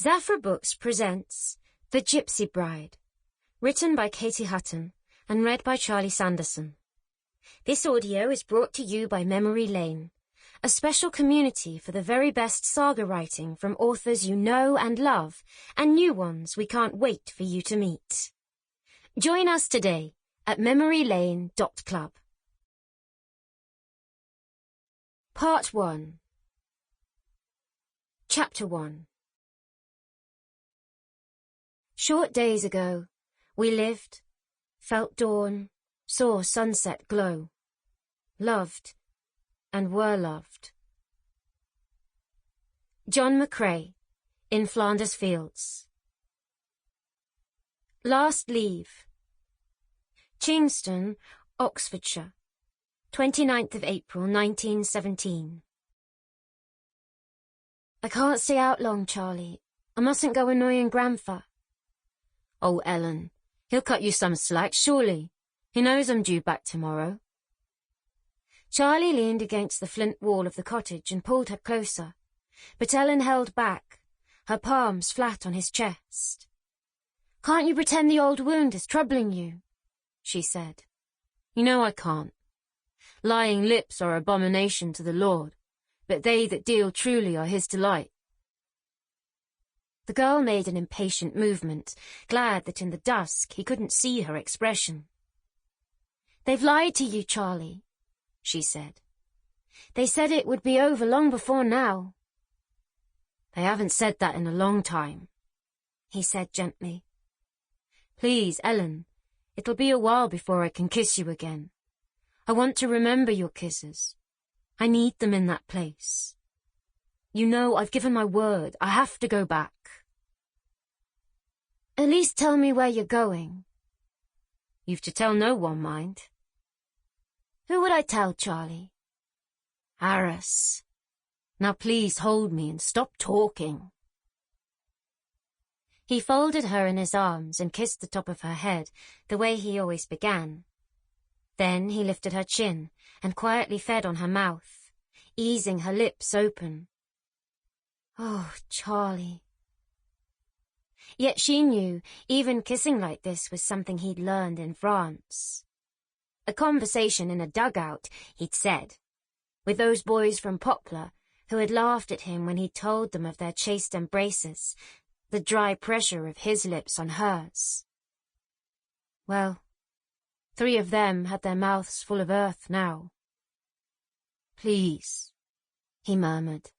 Zafra Books presents The Gypsy Bride, written by Katie Hutton and read by Charlie Sanderson. This audio is brought to you by Memory Lane, a special community for the very best saga writing from authors you know and love, and new ones we can't wait for you to meet. Join us today at memorylane.club. Part 1. Chapter 1. Short days ago, we lived, felt dawn, saw sunset glow, loved, and were loved. John McCrae, in Flanders Fields. Last leave. Chingston, Oxfordshire, 29th of April 1917. I can't stay out long, Charlie. I mustn't go annoying Grandfa. Oh, Ellen, he'll cut you some slack, surely. He knows I'm due back tomorrow. Charlie leaned against the flint wall of the cottage and pulled her closer, but Ellen held back, her palms flat on his chest. Can't you pretend the old wound is troubling you? She said. You know I can't. Lying lips are abomination to the Lord, but they that deal truly are his delight. The girl made an impatient movement, glad that in the dusk he couldn't see her expression. They've lied to you, Charlie, she said. They said it would be over long before now. They haven't said that in a long time, he said gently. Please, Ellen, it'll be a while before I can kiss you again. I want to remember your kisses. I need them in that place. You know, I've given my word. I have to go back. At least tell me where you're going. You've to tell no one, mind. Who would I tell, Charlie? Harris. Now please hold me and stop talking. He folded her in his arms and kissed the top of her head, the way he always began. Then he lifted her chin and quietly fed on her mouth, easing her lips open. Oh, Charlie. Yet she knew even kissing like this was something he'd learned in France. A conversation in a dugout, he'd said, with those boys from Poplar who had laughed at him when he told them of their chaste embraces, the dry pressure of his lips on hers. Well, 3 of them had their mouths full of earth now. Please, he murmured.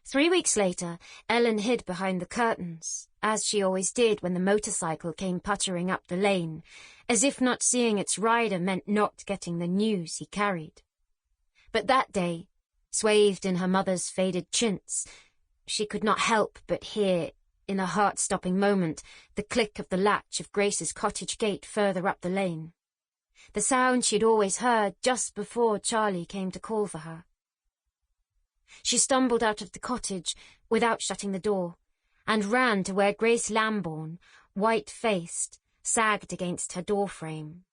3 weeks later, Ellen hid behind the curtains, as she always did when the motorcycle came puttering up the lane, as if not seeing its rider meant not getting the news he carried. But that day, swathed in her mother's faded chintz, she could not help but hear, in a heart-stopping moment, the click of the latch of Grace's cottage gate further up the lane. The sound she'd always heard just before Charlie came to call for her. She stumbled out of the cottage without shutting the door, and ran to where Grace Lambourne, white-faced, sagged against her door-frame.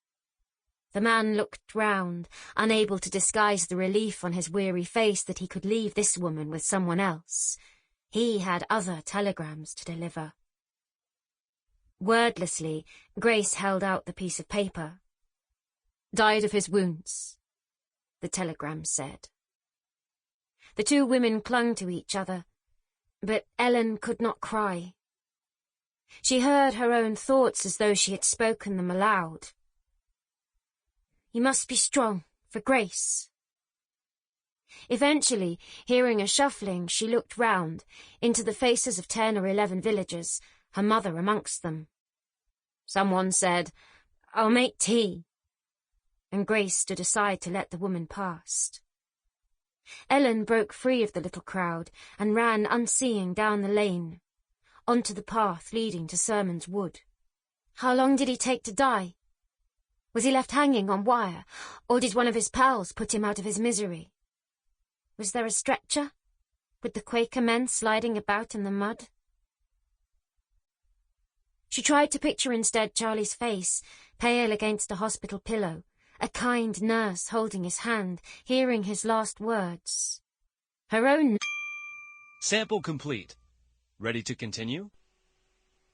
The man looked round, unable to disguise the relief on his weary face that he could leave this woman with someone else. He had other telegrams to deliver. Wordlessly, Grace held out the piece of paper. Died of his wounds, the telegram said. The 2 women clung to each other, but Ellen could not cry. She heard her own thoughts as though she had spoken them aloud. You must be strong for Grace. Eventually, hearing a shuffling, she looked round, into the faces of 10 or 11 villagers, her mother amongst them. Someone said, I'll make tea, and Grace stood aside to let the woman past. Ellen broke free of the little crowd and ran unseeing down the lane, onto the path leading to Sermon's Wood. How long did he take to die? Was he left hanging on wire, or did one of his pals put him out of his misery? Was there a stretcher, with the Quaker men sliding about in the mud? She tried to picture instead Charlie's face, pale against a hospital pillow, a kind nurse holding his hand, hearing his last words. Her own Sample complete. Ready to continue?